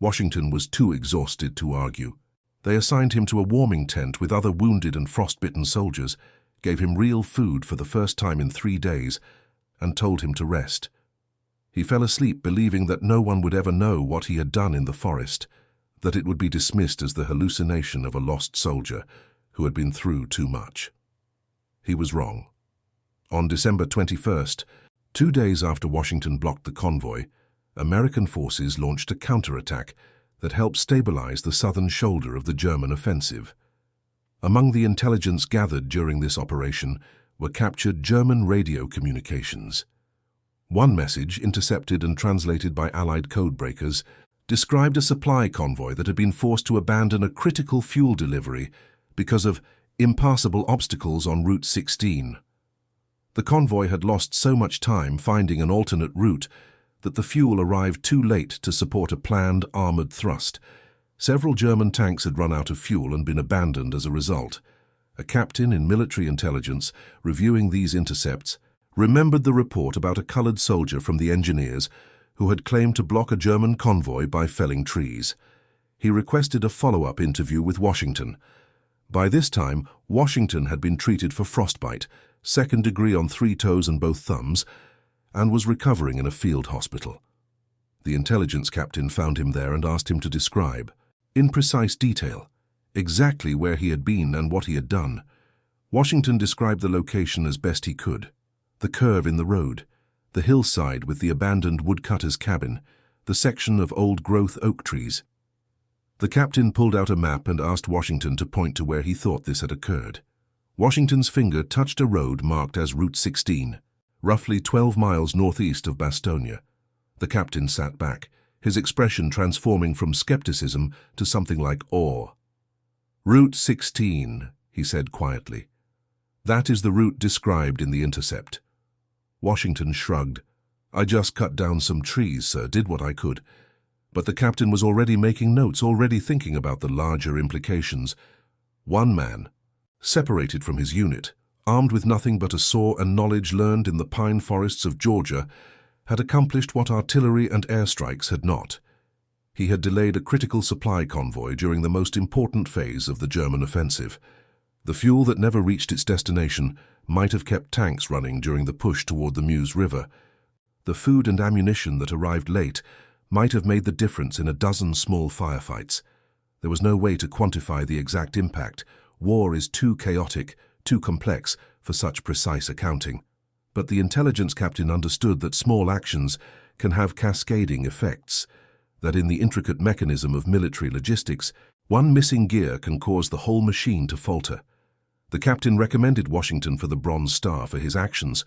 Washington was too exhausted to argue. They assigned him to a warming tent with other wounded and frostbitten soldiers, gave him real food for the first time in 3 days, and told him to rest. He fell asleep believing that no one would ever know what he had done in the forest, that it would be dismissed as the hallucination of a lost soldier who had been through too much. He was wrong. On December 21st, 2 days after Washington blocked the convoy, American forces launched a counterattack that helped stabilize the southern shoulder of the German offensive. Among the intelligence gathered during this operation were captured German radio communications. One message, intercepted and translated by Allied codebreakers, described a supply convoy that had been forced to abandon a critical fuel delivery because of impassable obstacles on Route 16. The convoy had lost so much time finding an alternate route that the fuel arrived too late to support a planned armored thrust. Several German tanks had run out of fuel and been abandoned as a result. A captain in military intelligence, reviewing these intercepts, remembered the report about a colored soldier from the engineers who had claimed to block a German convoy by felling trees. He requested a follow-up interview with Washington. By this time, Washington had been treated for frostbite, 2nd degree on 3 toes and both thumbs, and was recovering in a field hospital. The intelligence captain found him there and asked him to describe. in precise detail, exactly where he had been and what he had done. Washington described the location as best he could. The curve in the road, the hillside with the abandoned woodcutter's cabin, the section of old-growth oak trees. The captain pulled out a map and asked Washington to point to where he thought this had occurred. Washington's finger touched a road marked as Route 16, roughly 12 miles northeast of Bastogne. The captain sat back, his expression transforming from skepticism to something like awe. "Route 16, he said quietly. "That is the route described in the intercept." Washington shrugged. "I just cut down some trees, sir, did what I could." But the captain was already making notes, already thinking about the larger implications. One man, separated from his unit, armed with nothing but a saw and knowledge learned in the pine forests of Georgia, had accomplished what artillery and airstrikes had not. He had delayed a critical supply convoy during the most important phase of the German offensive. The fuel that never reached its destination might have kept tanks running during the push toward the Meuse River. The food and ammunition that arrived late might have made the difference in a dozen small firefights. There was no way to quantify the exact impact. War is too chaotic, too complex for such precise accounting. But the intelligence captain understood that small actions can have cascading effects, that in the intricate mechanism of military logistics, one missing gear can cause the whole machine to falter. The captain recommended Washington for the Bronze Star for his actions.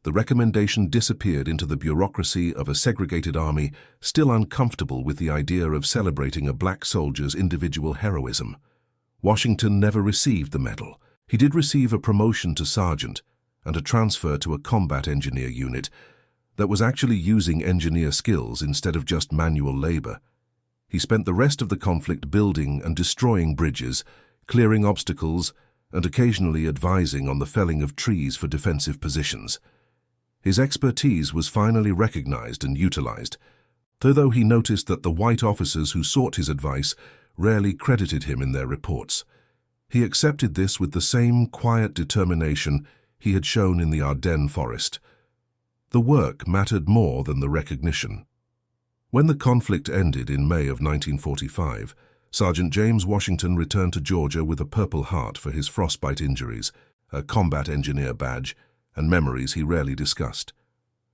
The recommendation disappeared into the bureaucracy of a segregated army still uncomfortable with the idea of celebrating a black soldier's individual heroism. Washington never received the medal. He did receive a promotion to sergeant and a transfer to a combat engineer unit that was actually using engineer skills instead of just manual labor. He spent the rest of the conflict building and destroying bridges, clearing obstacles, and occasionally advising on the felling of trees for defensive positions. His expertise was finally recognized and utilized, though he noticed that the white officers who sought his advice rarely credited him in their reports. He accepted this with the same quiet determination he had shown in the Ardennes forest. The work mattered more than the recognition. When the conflict ended in May of 1945, Sergeant James Washington returned to Georgia with a Purple Heart for his frostbite injuries, a combat engineer badge, and memories he rarely discussed.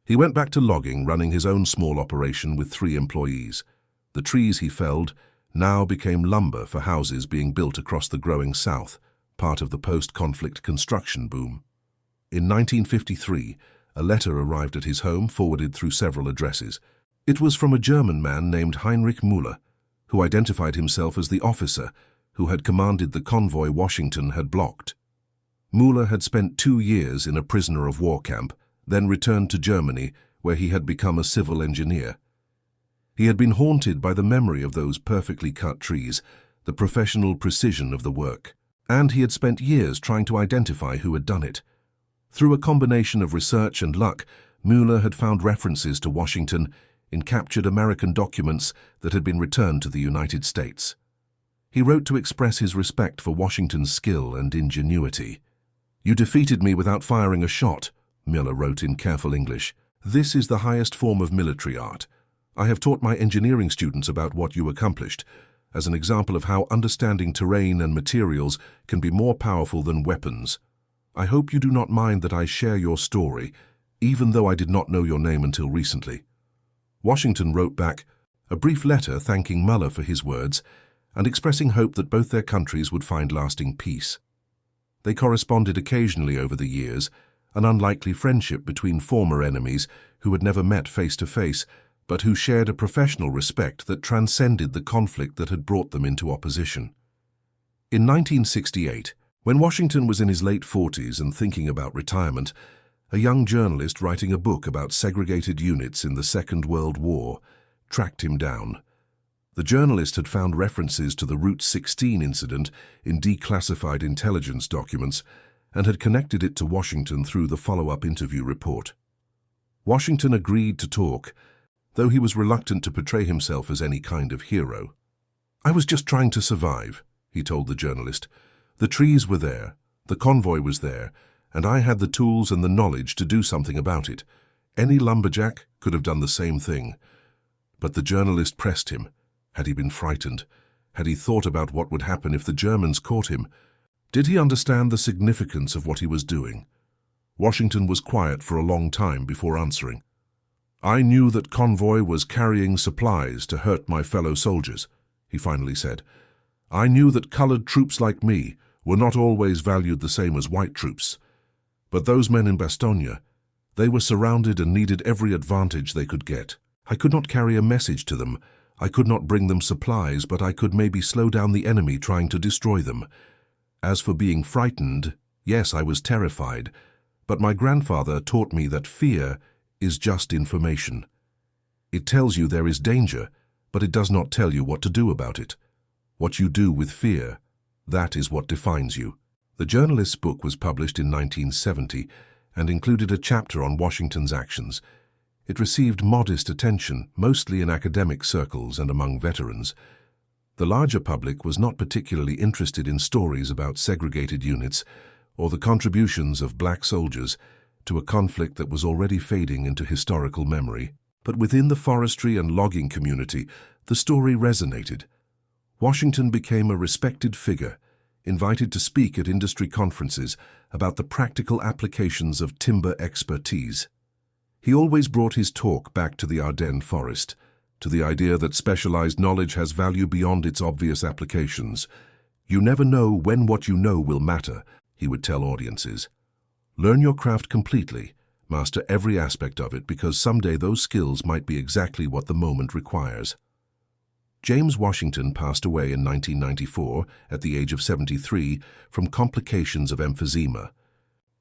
He went back to logging, running his own small operation with 3 employees. The trees he felled now became lumber for houses being built across the growing South, part of the post-conflict construction boom. In 1953, a letter arrived at his home, forwarded through several addresses. It was from a German man named Heinrich Müller, who identified himself as the officer who had commanded the convoy Washington had blocked. Müller had spent 2 years in a prisoner of war camp, then returned to Germany, where he had become a civil engineer. He had been haunted by the memory of those perfectly cut trees, the professional precision of the work, and he had spent years trying to identify who had done it. Through a combination of research and luck, Müller had found references to Washington in captured American documents that had been returned to the United States. He wrote to express his respect for Washington's skill and ingenuity. "You defeated me without firing a shot," Müller wrote in careful English. "This is the highest form of military art. I have taught my engineering students about what you accomplished, as an example of how understanding terrain and materials can be more powerful than weapons. I hope you do not mind that I share your story, even though I did not know your name until recently." Washington wrote back a brief letter thanking Müller for his words and expressing hope that both their countries would find lasting peace. They corresponded occasionally over the years, an unlikely friendship between former enemies who had never met face to face, but who shared a professional respect that transcended the conflict that had brought them into opposition. In 1968, when Washington was in his late 40s and thinking about retirement, a young journalist writing a book about segregated units in the Second World War tracked him down. The journalist had found references to the Route 16 incident in declassified intelligence documents and had connected it to Washington through the follow-up interview report. Washington agreed to talk, though he was reluctant to portray himself as any kind of hero. "I was just trying to survive," he told the journalist. "The trees were there, the convoy was there, and I had the tools and the knowledge to do something about it. Any lumberjack could have done the same thing." But the journalist pressed him. Had he been frightened? Had he thought about what would happen if the Germans caught him? Did he understand the significance of what he was doing? Washington was quiet for a long time before answering. "I knew that Convoy was carrying supplies to hurt my fellow soldiers," he finally said. "I knew that colored troops like me were not always valued the same as white troops. But those men in Bastogne, they were surrounded and needed every advantage they could get. I could not carry a message to them. I could not bring them supplies, but I could maybe slow down the enemy trying to destroy them. As for being frightened, yes, I was terrified, but my grandfather taught me that fear is just information. It tells you there is danger, but it does not tell you what to do about it. What you do with fear, that is what defines you." The journalist's book was published in 1970 and included a chapter on Washington's actions. It received modest attention, mostly in academic circles and among veterans. The larger public was not particularly interested in stories about segregated units or the contributions of black soldiers to a conflict that was already fading into historical memory. But within the forestry and logging community, the story resonated. Washington became a respected figure, invited to speak at industry conferences about the practical applications of timber expertise. He always brought his talk back to the Ardennes forest, to the idea that specialized knowledge has value beyond its obvious applications. "You never know when what you know will matter," he would tell audiences. "Learn your craft completely, master every aspect of it, because someday those skills might be exactly what the moment requires." James Washington passed away in 1994 at the age of 73 from complications of emphysema.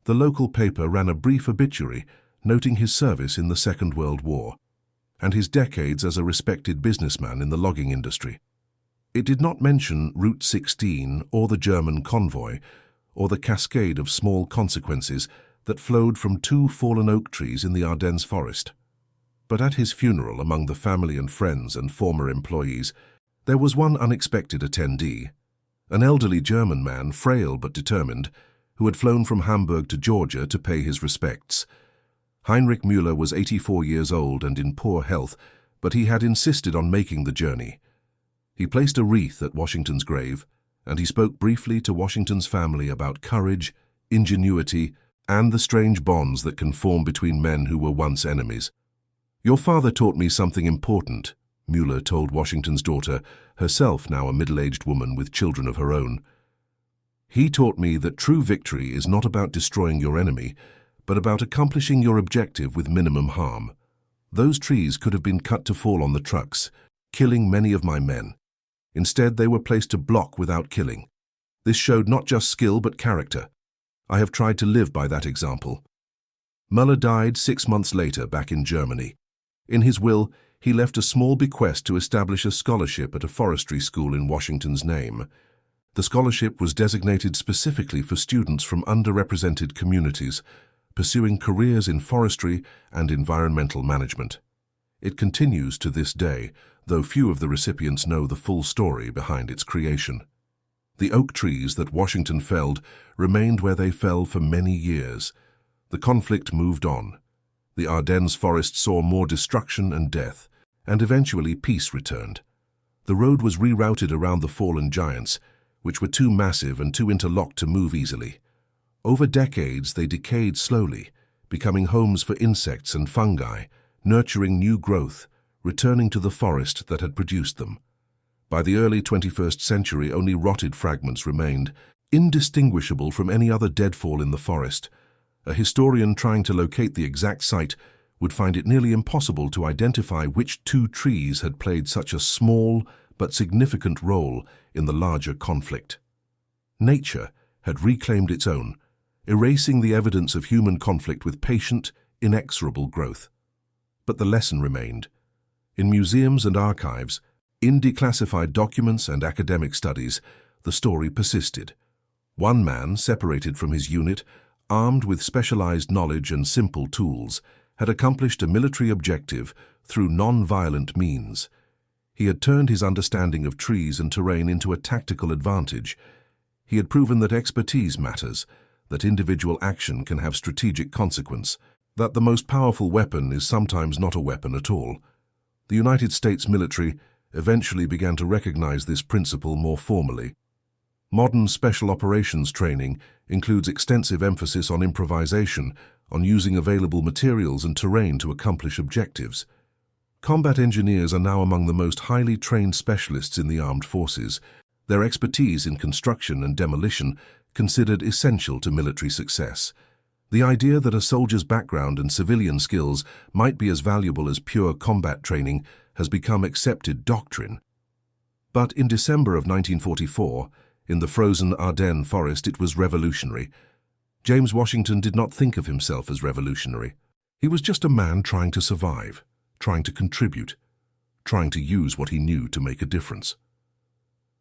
The local paper ran a brief obituary noting his service in the Second World War and his decades as a respected businessman in the logging industry. It did not mention Route 16 or the German convoy or the cascade of small consequences that flowed from 2 fallen oak trees in the Ardennes forest. But at his funeral, among the family and friends and former employees, there was one unexpected attendee, an elderly German man, frail but determined, who had flown from Hamburg to Georgia to pay his respects. Heinrich Müller was 84 years old and in poor health, but he had insisted on making the journey. He placed a wreath at Washington's grave, and he spoke briefly to Washington's family about courage, ingenuity, and the strange bonds that can form between men who were once enemies. "Your father taught me something important," Müller told Washington's daughter, herself now a middle-aged woman with children of her own. "He taught me that true victory is not about destroying your enemy, but about accomplishing your objective with minimum harm. Those trees could have been cut to fall on the trucks, killing many of my men. Instead, they were placed to block without killing. This showed not just skill but character. I have tried to live by that example." Müller died 6 months later back in Germany. In his will, he left a small bequest to establish a scholarship at a forestry school in Washington's name. The scholarship was designated specifically for students from underrepresented communities, pursuing careers in forestry and environmental management. It continues to this day, though few of the recipients know the full story behind its creation. The oak trees that Washington felled remained where they fell for many years. The conflict moved on. The Ardennes forest saw more destruction and death, and eventually peace returned. The road was rerouted around the fallen giants, which were too massive and too interlocked to move easily. Over decades, they decayed slowly, becoming homes for insects and fungi, nurturing new growth, returning to the forest that had produced them. By the early 21st century, only rotted fragments remained, indistinguishable from any other deadfall in the forest. A historian trying to locate the exact site would find it nearly impossible to identify which 2 trees had played such a small but significant role in the larger conflict. Nature had reclaimed its own, erasing the evidence of human conflict with patient, inexorable growth. But the lesson remained. In museums and archives, in declassified documents and academic studies, the story persisted. One man, separated from his unit, armed with specialized knowledge and simple tools, had accomplished a military objective through non-violent means. He had turned his understanding of trees and terrain into a tactical advantage. He had proven that expertise matters, that individual action can have strategic consequence, that the most powerful weapon is sometimes not a weapon at all. The United States military, eventually began to recognize this principle more formally. Modern special operations training includes extensive emphasis on improvisation, on using available materials and terrain to accomplish objectives. Combat engineers are now among the most highly trained specialists in the armed forces, their expertise in construction and demolition considered essential to military success. The idea that a soldier's background and civilian skills might be as valuable as pure combat training has become accepted doctrine. But in December of 1944, in the frozen Ardennes forest, it was revolutionary. James Washington did not think of himself as revolutionary. He was just a man trying to survive, trying to contribute, trying to use what he knew to make a difference.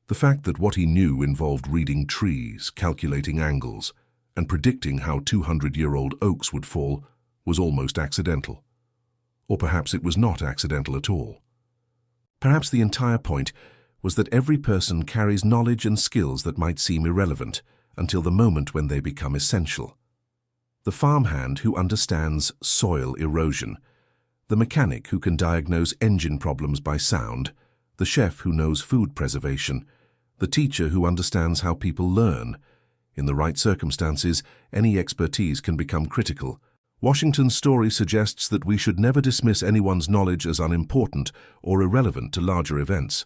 The fact that what he knew involved reading trees, calculating angles, and predicting how 200-year-old oaks would fall was almost accidental. Or perhaps it was not accidental at all. Perhaps the entire point was that every person carries knowledge and skills that might seem irrelevant until the moment when they become essential. The farmhand who understands soil erosion, the mechanic who can diagnose engine problems by sound, the chef who knows food preservation, the teacher who understands how people learn. In the right circumstances, any expertise can become critical. Washington's story suggests that we should never dismiss anyone's knowledge as unimportant or irrelevant to larger events.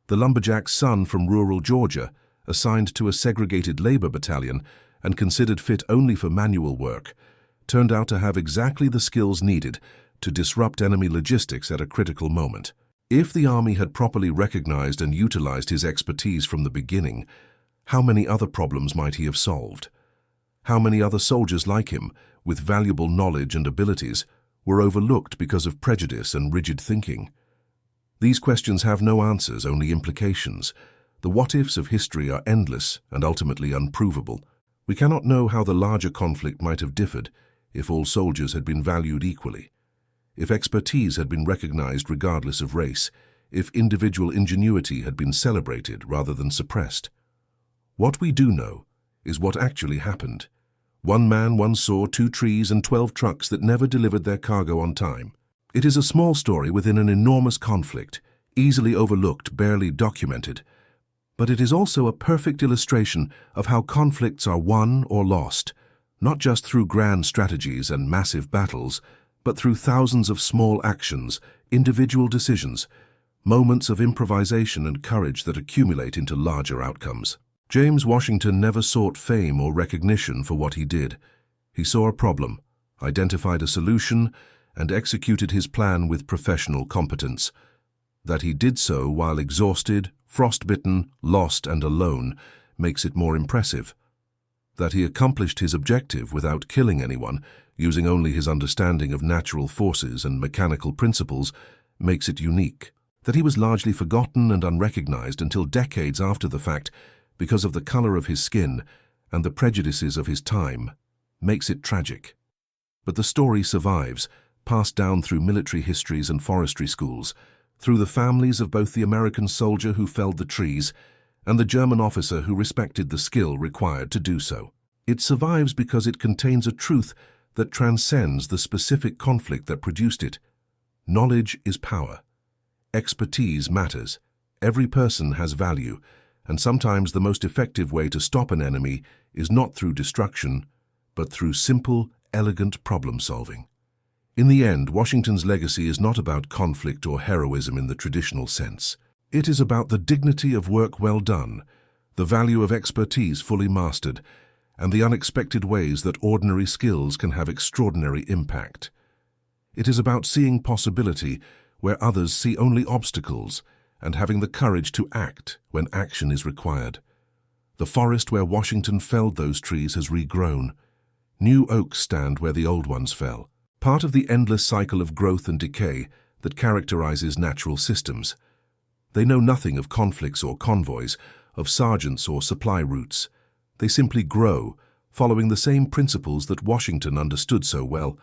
The lumberjack's son from rural Georgia, assigned to a segregated labor battalion and considered fit only for manual work, turned out to have exactly the skills needed to disrupt enemy logistics at a critical moment. If the army had properly recognized and utilized his expertise from the beginning, how many other problems might he have solved? How many other soldiers like him, with valuable knowledge and abilities, were overlooked because of prejudice and rigid thinking? These questions have no answers, only implications. The what-ifs of history are endless and ultimately unprovable. We cannot know how the larger conflict might have differed if all soldiers had been valued equally, if expertise had been recognized regardless of race, if individual ingenuity had been celebrated rather than suppressed. What we do know is what actually happened. One man once saw 2 trees and 12 trucks that never delivered their cargo on time. It is a small story within an enormous conflict, easily overlooked, barely documented. But it is also a perfect illustration of how conflicts are won or lost, not just through grand strategies and massive battles, but through thousands of small actions, individual decisions, moments of improvisation and courage that accumulate into larger outcomes. James Washington never sought fame or recognition for what he did. He saw a problem, identified a solution, and executed his plan with professional competence. That he did so while exhausted, frostbitten, lost, and alone makes it more impressive. That he accomplished his objective without killing anyone, using only his understanding of natural forces and mechanical principles, makes it unique. That he was largely forgotten and unrecognized until decades after the fact because of the color of his skin and the prejudices of his time, makes it tragic. But the story survives, passed down through military histories and forestry schools, through the families of both the American soldier who felled the trees and the German officer who respected the skill required to do so. It survives because it contains a truth that transcends the specific conflict that produced it. Knowledge is power. Expertise matters. Every person has value, and sometimes the most effective way to stop an enemy is not through destruction, but through simple, elegant problem-solving. In the end, Washington's legacy is not about conflict or heroism in the traditional sense. It is about the dignity of work well done, the value of expertise fully mastered, and the unexpected ways that ordinary skills can have extraordinary impact. It is about seeing possibility where others see only obstacles, and having the courage to act when action is required. The forest where Washington felled those trees has regrown. New oaks stand where the old ones fell, part of the endless cycle of growth and decay that characterizes natural systems. They know nothing of conflicts or convoys, of sergeants or supply routes. They simply grow, following the same principles that Washington understood so well,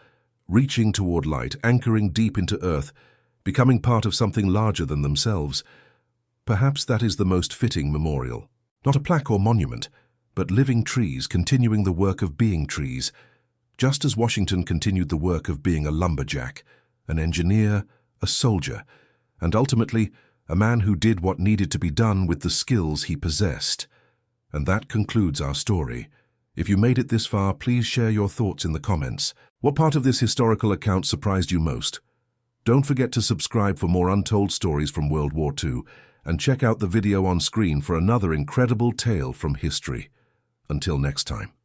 reaching toward light, anchoring deep into earth, becoming part of something larger than themselves. Perhaps that is the most fitting memorial. Not a plaque or monument, but living trees continuing the work of being trees, just as Washington continued the work of being a lumberjack, an engineer, a soldier, and ultimately a man who did what needed to be done with the skills he possessed. And that concludes our story. If you made it this far, please share your thoughts in the comments. What part of this historical account surprised you most? Don't forget to subscribe for more untold stories from World War II, and check out the video on screen for another incredible tale from history. Until next time.